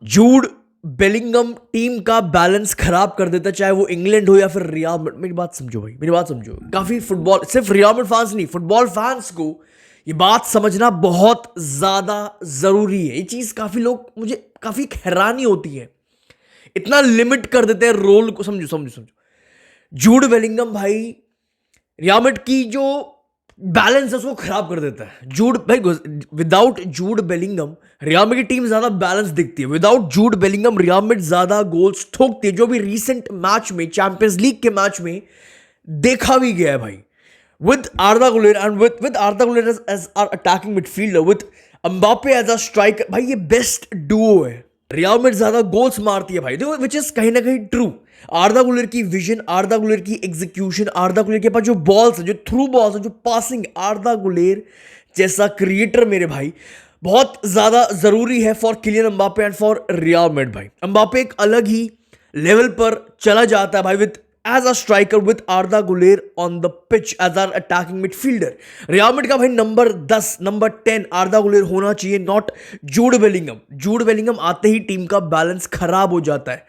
Jude Bellingham team का balance खराब कर देता, चाहे वो इंग्लैंड हो या फिर रियल मैड्रिड। मेरी बात समझो भाई, मेरी बात समझो। काफी फुटबॉल, सिर्फ रियल मैड्रिड फैंस नहीं, फुटबॉल फैंस को ये बात समझना बहुत ज्यादा जरूरी है। ये चीज काफी लोग, मुझे काफी हैरानी होती है, इतना लिमिट कर देते हैं रोल को। समझो समझो समझो, जूड बेलिंगम भाई रियल मैड्रिड की जो बैलेंस है उसको खराब कर देता है। जूड भाई, without Jude Bellingham Real Madrid की टीम ज्यादा बैलेंस दिखती है। Without Jude Bellingham Real Madrid ज्यादा गोल्स ठोकती है, जो भी रीसेंट मैच में, चैंपियंस लीग के मैच में देखा भी गया है भाई। With Arda Guler and with Arda Guler as our attacking midfielder, with Mbappe as a striker, भाई ये बेस्ट डुओ है। रियल मैड्रिड ज्यादा गोल्स मारती है भाई, विच इज कहीं ना कहीं ट्रू। आर्दा गुलेर की विजन, आर्दा गुलेर की एग्जीक्यूशन, आर्दा गुलेर के पास जो बॉल्स है, जो थ्रू बॉल्स है, जो पासिंग, आर्दा गुलेर जैसा क्रिएटर मेरे भाई बहुत ज्यादा जरूरी है for Kylian Mbappe and for Real Madrid भाई। एम्बापे एक अलग ही लेवल पर चला जाता है भाई with as a striker, with Arda Guler on the pitch as our attacking midfielder. Real Madrid का भाई नंबर 10, नंबर 10 आर्दा गुलेर होना चाहिए, not Jude Bellingham. Jude Bellingham आते ही टीम का बैलेंस खराब हो जाता है।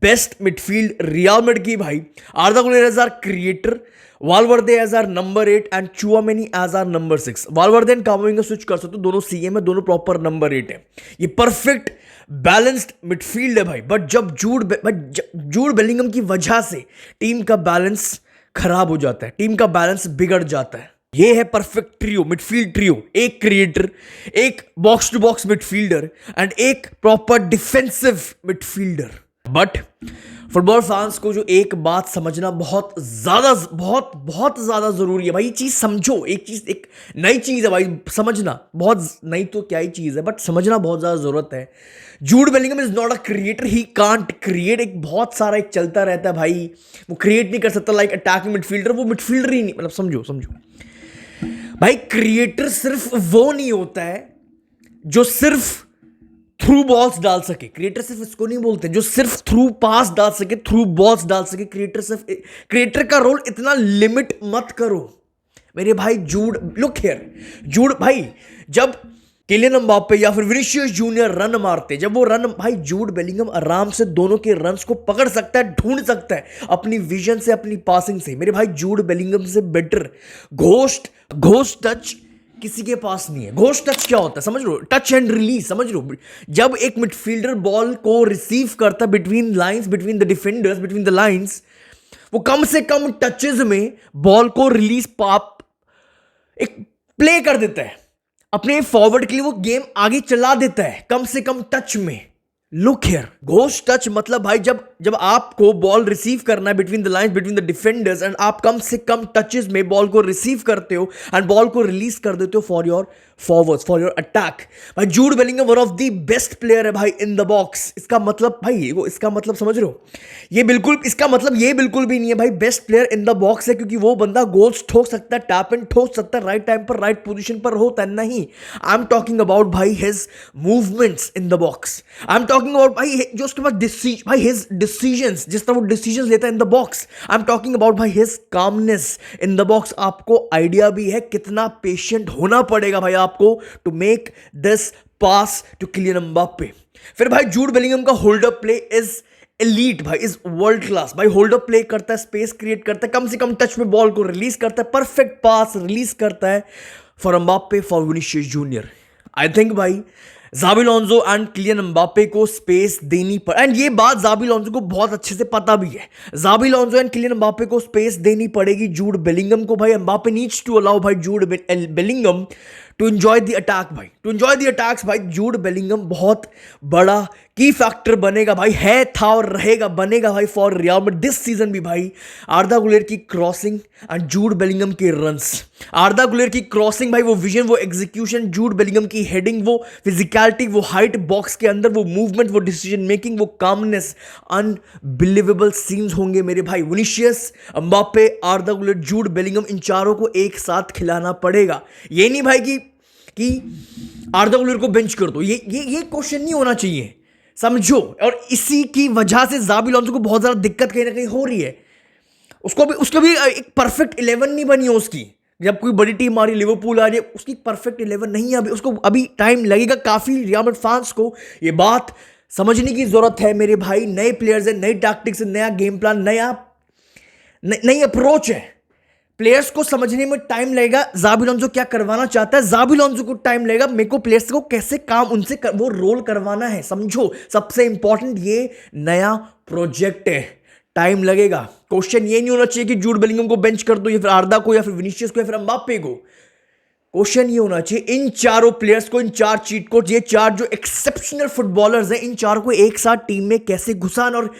बेस्ट मिडफील्ड रियल मैड्रिड की भाई, Arda Guler as our creator, Valverde as our number 8 and Tchouameni as our number 6। Valverde and Camavinga switch कर सकते हो, दोनों सीएम है, दोनों प्रॉपर नंबर 8 है। ये परफेक्ट बैलेंस्ड मिडफील्ड है भाई। बट जब जूड बेलिंगम की वजह से टीम का बैलेंस खराब हो जाता है, टीम का बैलेंस बिगड़ जाता है। ये है परफेक्ट ट्रियो, मिडफील्ड ट्रियो। एक क्रिएटर, एक box to box midfielder and एक proper defensive midfielder. But football fans को जो एक बात समझना बहुत ज्यादा जरूरी है भाई। ये चीज समझो, एक चीज, एक नई चीज है भाई, समझना बहुत नई तो क्या ही चीज है, बट समझना बहुत ज्यादा जरूरत है। Jude Bellingham is not a creator, he can't create. एक बहुत सारा एक चलता रहता है भाई, वो क्रिएट नहीं कर सकता लाइक अटैकिंग मिडफील्डर, वो मिडफील्डर ही नहीं, मतलब समझो समझो भाई। क्रिएटर सिर्फ वो नहीं होता है जो सिर्फ थ्रू बॉल्स डाल सके। क्रिएटर सिर्फ इसको नहीं बोलते जो सिर्फ थ्रू पास डाल सके, थ्रू बॉल्स डाल सके। क्रिएटर का रोल इतना लिमिट मत करो मेरे भाई। जूड, लुक हियर, जूड भाई जब किलियन एम्बापे या फिर विनीसियस जूनियर रन मारते, जब वो रन भाई, जूड बेलिंगम आराम से दोनों के रन्स को पकड़ सकता है, ढूंढ सकता है अपनी विजन से, अपनी पासिंग से। मेरे भाई जूड बेलिंगम से बेटर घोस्ट टच किसी के पास नहीं है। घोस्ट टच क्या होता है समझ लो, टच एंड रिलीज समझ लो। जब एक मिडफील्डर बॉल को रिसीव करता है between lines, between the defenders, between the lines, वो कम से कम टचेज में बॉल को रिलीज पाप एक प्ले कर देता है अपने फॉरवर्ड के लिए, वो गेम आगे चला देता है कम से कम टच में। लुक हियर, घोस्ट टच मतलब भाई जब आपको बॉल रिसीव करना है between the lines, between the defenders, and आप कम से कम टचेस में बॉल को रिसीव करते हो एंड बॉल को रिलीज कर देते हो for your forwards, for your attack. भाई Jude Bellingham one of the best player है भाई इन द बॉक्स। इसका मतलब भाई, वो इसका मतलब समझ रहे हो, ये बिल्कुल, इसका मतलब ये बिल्कुल भी नहीं है भाई best player in the box है क्योंकि वो बंदा गोल्स ठोक सकता है, टैप एंड ठोक सकता है, राइट टाइम पर राइट पोजीशन पर होता है। नहीं, आई एम टॉकिंग अबाउट भाई his movements in the box. I am talking about भाई जो उसके बाद भाई हिज डिसीजंस, जिस तरह वो डिसीजंस लेता है in the box. I am talking about भाई his calmness in the box. आपको आइडिया भी है कितना पेशेंट होना पड़ेगा भाई आपको to make this pass to Kylian Mbappe. फिर भाई जूड बेलिंगम का hold up play is elite भाई, इज वर्ल्ड क्लास भाई। होल्ड अप प्ले करता है, स्पेस क्रिएट करता है, कम से कम टच में बॉल को रिलीज करता है, परफेक्ट पास रिलीज करता है for Mbappe, for Vinicius junior. I think भाई ज़ाबी अलोंसो एंड किलियन एम्बापे को स्पेस देनी पड़, एंड ये बात ज़ाबी अलोंसो को बहुत अच्छे से पता भी है। ज़ाबी अलोंसो एंड किलियन एम्बापे को स्पेस देनी पड़ेगी जूड बेलिंगम को भाई। एम्बापे नीड्स टू अलाउ भाई Jude Bellingham to enjoy the attack भाई, टू एंजॉय द अटैक्स भाई। जूड बेलिंगम बहुत बड़ा की फैक्टर बनेगा भाई, है, था और रहेगा, बनेगा भाई for Real Madrid this season भी भाई। आर्दा गुलेर की क्रॉसिंग एंड जूड बेलिंगम के रन्स, आर्दा गुलेर की क्रॉसिंग भाई, वो विजन, वो एग्जीक्यूशन, जूड बेलिंगम की हेडिंग, वो फिजिकलिटी, वो हाइट बॉक्स के अंदर, वो मूवमेंट, वो डिसीजन मेकिंग, वो कामनेस, अनबिलीवेबल सीन्स होंगे मेरे भाई। Vinicius, Mbappe, Arda Guler, Jude Bellingham, इन चारों को एक साथ खिलाना पड़ेगा। ये नहीं भाई कि आर्दा गुलेर को बेंच कर दो, ये क्वेश्चन नहीं होना चाहिए, समझो। और इसी की वजह से ज़ाबी अलोंसो को बहुत ज़्यादा दिक्कत कहीं ना कहीं हो रही है। उसको भी एक परफेक्ट 11 नहीं बनी है उसकी। जब कोई बड़ी टीम आ रही, लिवरपूल आ रही है, उसकी परफेक्ट 11 नहीं है अभी, उसको अभी टाइम लगेगा काफ़ी। रियल मैड्रिड फैंस को ये बात समझने की जरूरत है मेरे भाई। नए प्लेयर्स है, नई टैक्टिक्स है, नया गेम प्लान, नई अप्रोच है। प्लेयर्स को समझने में टाइम लगेगा। ज़ाबी अलोंसो क्या करवाना चाहता है, ज़ाबी अलोंसो को टाइम लगेगा। मेरे को प्लेयर्स को कैसे काम उनसे वो रोल करवाना है, समझो। सबसे इंपॉर्टेंट ये नया प्रोजेक्ट है, टाइम लगेगा। क्वेश्चन ये नहीं होना चाहिए कि जूड बेलिंगम को बेंच कर दो, या फिर आर्दा को, या फिर विनीशियस को, या फिर एम्बाप्पे को। क्वेश्चन ये होना चाहिए इन चारों प्लेयर्स को, इन चार चीट कोड, ये चार जो एक्सेप्शनल फुटबॉलर्स हैं, इन चार को एक साथ टीम में कैसे घुसाना और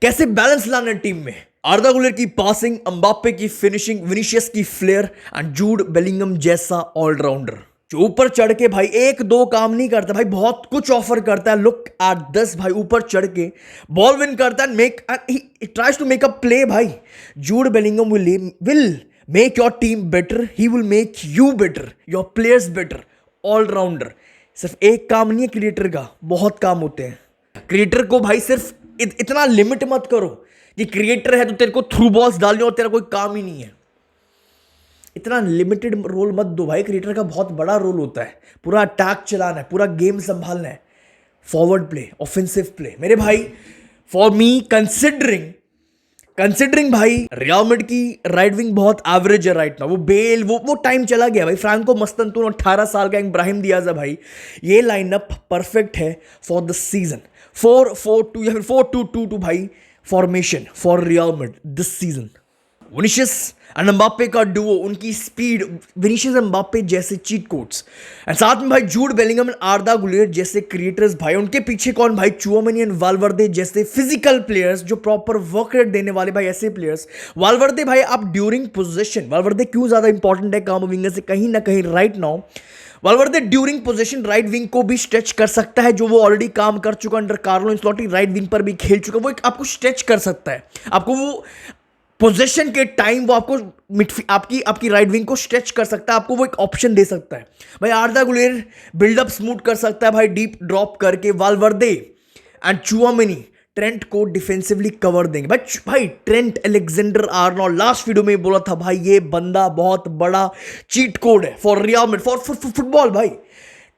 कैसे बैलेंस लाना टीम में। आर्दा गुलर की पासिंग, एम्बाप्पे की फिनिशिंग, विनीशियस की फ्लेयर एंड जूड बेलिंगम जैसा ऑलराउंडर जो ऊपर चढ़ के भाई एक दो काम नहीं करता भाई, बहुत कुछ ऑफर करता है। लुक एट दिस भाई, ऊपर चढ़ के बॉल विन करता है, make he tries to make a play भाई। Jude Bellingham will make your team better, he will make you better, your players better, all rounder। सिर्फ एक काम नहीं है क्रिएटर का, बहुत काम होते हैं। क्रिएटर को भाई सिर्फ इतना लिमिट मत करो कि क्रिएटर है तो तेरे को थ्रू बॉल्स डालनी और तेरा कोई काम ही नहीं है। इतना लिमिटेड रोल मत दो भाई। क्रिएटर का बहुत बड़ा रोल होता है, पूरा अटैक चलाना है, पूरा गेम संभालना है, फॉरवर्ड प्ले, ऑफेंसिव प्ले। मेरे भाई फॉर मी कंसिडरिंग भाई रियल मैड्रिड की राइट विंग बहुत एवरेज है राइट ना। वो बेल वो टाइम चला गया भाई। फ्रांको मस्तंतून 18 साल का इब्राहिम दियाज है भाई। ये लाइनअप परफेक्ट है फॉर द सीजन। 4-4-2 या फिर 4-2-2-2 भाई formation for Real Madrid this season. Vinicius and Mbappe का डुओ, उनकी स्पीड, विनीशियस एम्बाप्पे जैसे चीट कोड्स, एंड साथ में भाई जूड बेलिंगम एंड आर्दा गुलेर जैसे क्रिएटर्स भाई। उनके पीछे कौन भाई, चुआमेनी एंड वाल्वर्दे जैसे फिजिकल प्लेयर्स जो प्रॉपर वर्क रेट देने वाले भाई, ऐसे प्लेयर्स। वाल्वर्दे भाई आप ड्यूरिंग पोजीशन, वाल्वर्दे क्यों ज्यादा इंपॉर्टेंट है कामाविंगा से कहीं ना कहीं right now. Valverde during position right wing को भी स्ट्रेच कर सकता है, जो वो ऑलरेडी काम कर चुका under Carlo Ancelotti, right wing पर भी खेल चुका। वो एक आपको स्ट्रेच कर सकता है, आपको वो पोजीशन के टाइम वो आपको आपकी राइट विंग को स्ट्रेच कर सकता है, आपको वो एक ऑप्शन दे सकता है भाई। आर्दा गुलेर बिल्डअप स्मूथ कर सकता है भाई, डीप ड्रॉप करके। वाल्वर्दे एंड चुआमेनी ट्रेंट को डिफेंसिवली कवर देंगे भाई। Trent Alexander Arnold, last video में बोला था भाई ये बंदा बहुत बड़ा चीट कोड है for Real Madrid, for football भाई।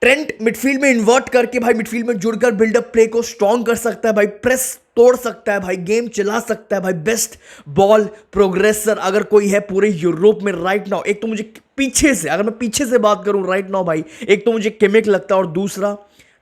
ट्रेंट मिडफील्ड में इन्वर्ट करके भाई, मिडफील्ड में जुड़कर बिल्डअप प्ले को स्ट्रॉन्ग कर सकता है भाई, प्रेस तोड़ सकता है भाई, गेम चला सकता है भाई। बेस्ट बॉल प्रोग्रेसर अगर कोई है पूरे यूरोप में राइट नाउ, एक तो मुझे पीछे से, अगर मैं पीछे से बात करूं राइट नाउ भाई, एक तो मुझे किमिक लगता है और दूसरा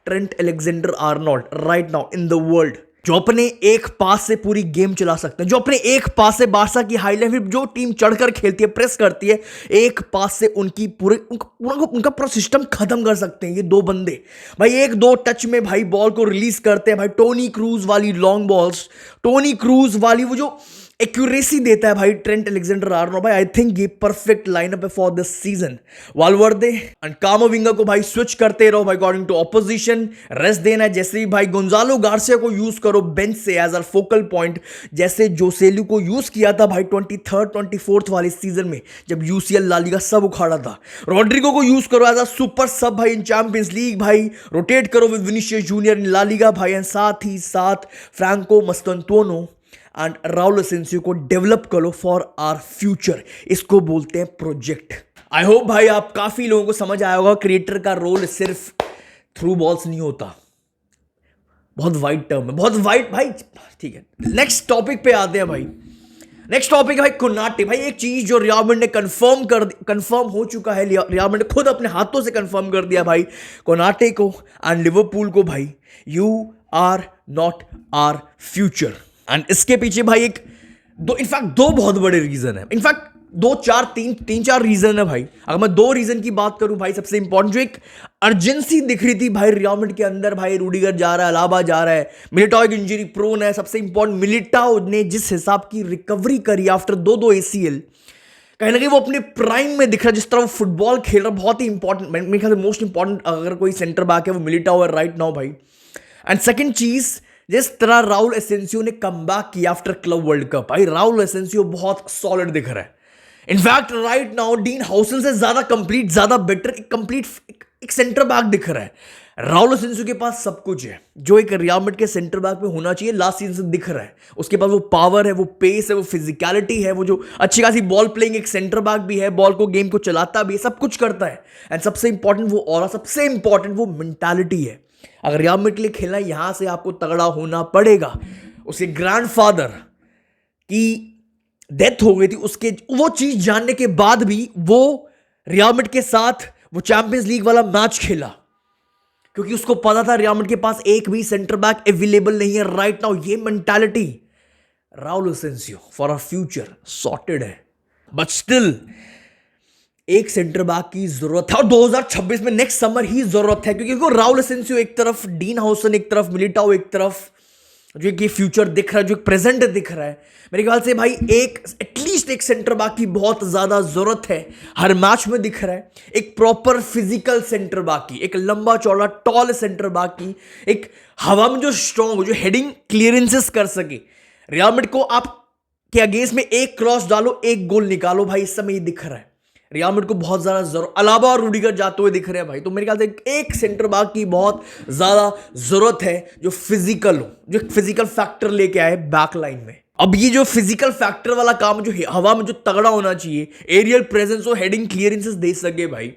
Trent Alexander Arnold right now in the world, जो अपने एक पास से पूरी गेम चला सकते हैं, जो अपने एक पास से बारसा की हाईलाइट, जो टीम चढ़कर खेलती है, प्रेस करती है, एक पास से उनकी उनका पूरा सिस्टम खत्म कर सकते हैं ये दो बंदे भाई। एक दो टच में भाई बॉल को रिलीज करते हैं भाई। टोनी क्रूज वाली लॉन्ग बॉल्स, टोनी क्रूज वाली वो जो एक्यूरेसी देता है भाई ट्रेंट अलेक्जेंडर आर्नोल्ड भाई। आई थिंक ये परफेक्ट लाइनअप है for this season. Valverde and Camavinga को भाई स्विच करते रहो भाई अकॉर्डिंग टू ऑपोजिशन, रेस्ट देना है। जैसे ही भाई गोंजालो गार्सिया को यूज करो बेंच से एज अ फोकल पॉइंट, जैसे जोसेलू को यूज किया था भाई 23rd-24th वाले सीजन में जब यूसीएल ला लीगा सब उखाड़ा था। रॉड्रिगो को यूज करो एज अ सुपर सब भाई इन चैंपियंस लीग भाई, रोटेट करो with Vinicius Junior in La Liga भाई, एंड साथ ही साथ Franco Mastantuono and Raul Asensio को डेवलप करो फॉर आवर फ्यूचर। इसको बोलते हैं प्रोजेक्ट। आई होप भाई आप काफी लोगों को समझ आया होगा, क्रिएटर का रोल सिर्फ थ्रू बॉल्स नहीं होता, बहुत वाइड टर्म है, बहुत वाइड भाई। ठीक है, नेक्स्ट टॉपिक पे आते हैं भाई। नेक्स्ट टॉपिक है भाई कोनाटे भाई। एक चीज जो रियल मैड्रिड ने कंफर्म हो चुका है, रियल मैड्रिड ने खुद अपने हाथों से कंफर्म कर दिया भाई कोनाटे को एंड लिवरपूल को भाई, you are not our future. And इसके पीछे भाई इनफैक्ट दो बहुत बड़े रीजन है, इनफैक्ट तीन चार रीजन है भाई। अगर मैं दो रीजन की बात करूं भाई, सबसे इंपॉर्टेंट जो एक अर्जेंसी दिख रही थी भाई रियल मैड्रिड के अंदर भाई, रूडिगर जा रहा है, अलाबा जा रहा है, मिलिटाओ एक इंजरी प्रोन है। सबसे इंपॉर्टेंट मिलिटाओ ने जिस हिसाब की रिकवरी करी आफ्टर दो ACL, कहीं ना कहीं वो अपने प्राइम में दिख रहा है, जिस तरह वो फुटबॉल खेल रहा है, बहुत ही इंपॉर्टेंट, मेरे ख्याल से मोस्ट इंपॉर्टेंट अगर कोई सेंटर बैक है वो मिलिटाओ है राइट नाउ भाई। एंड सेकेंड चीज, जिस तरह राउल एसेंसियो ने कमबैक किया आफ्टर क्लब वर्ल्ड कप भाई, राउल एसेंसियो बहुत सॉलिड दिख रहा है। इनफैक्ट राइट नाउ डीन हाउसन से ज्यादा कंप्लीट, ज्यादा बेटर एक सेंटर बैक दिख रहा है। राउल एसेंसियो के पास सब कुछ है जो एक रियल मैड्रिड के सेंटर बैक में होना चाहिए, लास्ट सीजन से दिख रहा है। उसके पास वो पावर है, वो पेस है, वो फिजिकलिटी है, वो जो अच्छी खासी बॉल प्लेइंग एक सेंटर बैक भी है, बॉल को गेम को चलाता भी है, सब कुछ करता है। एंड सबसे इंपॉर्टेंट वो मेंटालिटी है। अगर रियल मैड्रिड के लिए खेलना है, यहां से आपको तगड़ा होना पड़ेगा। उसके ग्रैंडफादर की डेथ हो गई थी, उसके वो चीज जानने के बाद भी वो रियल मैड्रिड के साथ वो चैंपियंस लीग वाला मैच खेला, क्योंकि उसको पता था रियल मैड्रिड के पास एक भी सेंटर बैक अवेलेबल नहीं है राइट नाउ। ये mentality Raul Asencio for a future sorted है, बट स्टिल एक सेंटर बैक की जरूरत है और 2026 में नेक्स्ट समर ही जरूरत है, क्योंकि राउल एसेंसियो एक तरफ, डीन हाउसन एक तरफ, मिलिटाओ एक तरफ, जो कि फ्यूचर दिख रहा है, जो प्रेजेंट दिख रहा है, मेरे ख्याल से भाई एक एटलीस्ट एक सेंटर बैक की बहुत ज्यादा जरूरत है। हर मैच में दिख रहा है एक प्रॉपर फिजिकल सेंटर बैक की, एक लंबा चौड़ा टॉल सेंटर बैक की, एक हवा में जो स्ट्रॉन्ग हो, जो हेडिंग क्लियरेंसेस कर सके। रियल मैड्रिड को आप के अगेंस्ट में एक क्रॉस डालो, एक गोल निकालो, भाई इस समय ये दिख रहा है रियल मैड्रिड को बहुत ज्यादा जरूरत। अलावा और रूडिगर जाते हुए दिख रहे हैं भाई, तो मेरे ख्याल से एक सेंटर बैक की बहुत ज्यादा जरूरत है जो फिजिकल हो, जो फिजिकल फैक्टर लेके आए बैक लाइन में। अब ये जो फिजिकल फैक्टर वाला काम, जो हवा में जो तगड़ा होना चाहिए, एरियल प्रेजेंस हो, हेडिंग क्लियरेंसेस दे सके भाई,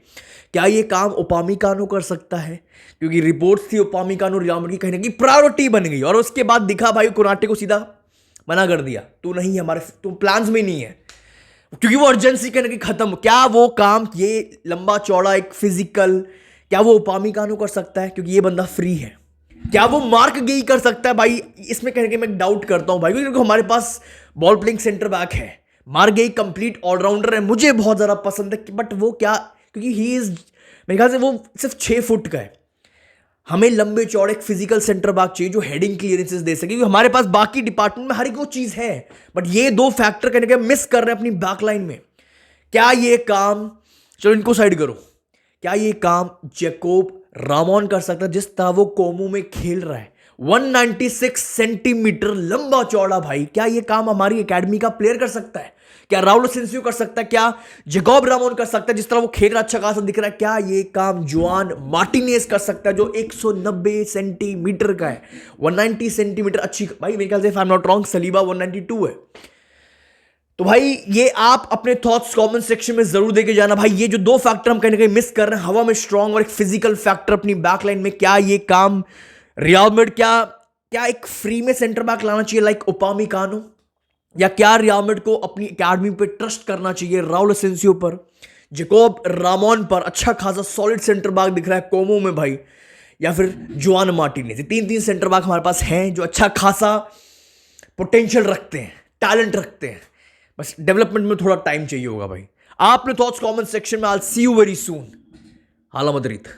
क्या ये काम उपामिकानो कर सकता है? क्योंकि रिपोर्ट्स थी उपामिकानो रियल मैड्रिड की कहीं ना कहीं प्रायोरिटी बन गई, और उसके बाद दिखा भाई कोनाटे को सीधा मना कर दिया, तू नहीं हमारे, तू प्लान्स में नहीं है, क्योंकि वो अर्जेंसी कहीं ना कहीं खत्म। क्या वो काम, ये लंबा चौड़ा एक फिजिकल, क्या वो उपामिकानो कर सकता है? क्योंकि ये बंदा फ्री है। क्या वो मार्क गेई कर सकता है भाई? इसमें कहीं ना कहीं मैं डाउट करता हूं भाई, क्योंकि हमारे पास बॉल प्लेइंग सेंटर बैक है, मार्क गेई कंप्लीट ऑलराउंडर है, मुझे बहुत ज्यादा पसंद है, बट वो क्या, क्योंकि ही इज, मेरे ख्याल से वो सिर्फ 6 फुट का है। हमें लंबे चौड़े फिजिकल सेंटर बैक चाहिए जो हेडिंग क्लियरेंसेस दे सके, क्योंकि हमारे पास बाकी डिपार्टमेंट में हर एक वो चीज है, बट ये दो फैक्टर कहीं ना कहीं मिस कर रहे हैं अपनी बैक लाइन में। क्या ये काम, चलो इनको साइड करो, क्या ये काम जैकोब रामोन कर सकता है जिस तरह वो कोमो में खेल रहा है? 196 सेंटीमीटर लंबा चौड़ा भाई, क्या ये काम हमारी एकेडमी का प्लेयर कर सकता है? क्या राउल एसेंसियो कर सकता है? क्या जैकोब रामोन कर सकता है जिस तरह वो खेल रहा अच्छा खासा दिख रहा है? क्या ये काम जुआन मार्टिनेज कर सकता है जो 190 सेंटीमीटर का है? 190 सेंटीमीटर अच्छी भाई, मेरे ख्याल से if I am not wrong Saliba 192 है। तो भाई ये आप अपने थॉट्स कमेंट सेक्शन में जरूर देके जाना भाई। ये जो दो फैक्टर हम कहीं ना कहीं मिस कर रहे हैं, हवा में स्ट्रांग और एक फिजिकल फैक्टर अपनी बैकलाइन में, क्या ये काम रियल मैड्रिड, क्या एक फ्री में सेंटर बैक लाना चाहिए लाइक उपामिकानो, या क्या रियल मैड्रिड को अपनी एकेडमी पे ट्रस्ट करना चाहिए राउल एसेंसियो पर, जैकोब रामोन पर, अच्छा खासा सॉलिड सेंटर बैक दिख रहा है कोमो में भाई, या फिर जुआन मार्टिनेज? 3 सेंटर बैक हमारे पास हैं जो अच्छा खासा पोटेंशियल रखते हैं, टैलेंट रखते हैं, बस डेवलपमेंट में थोड़ा टाइम चाहिए होगा भाई। आपने थॉट्स कमेंट सेक्शन में। I will see you very soon. हाला मदरीद।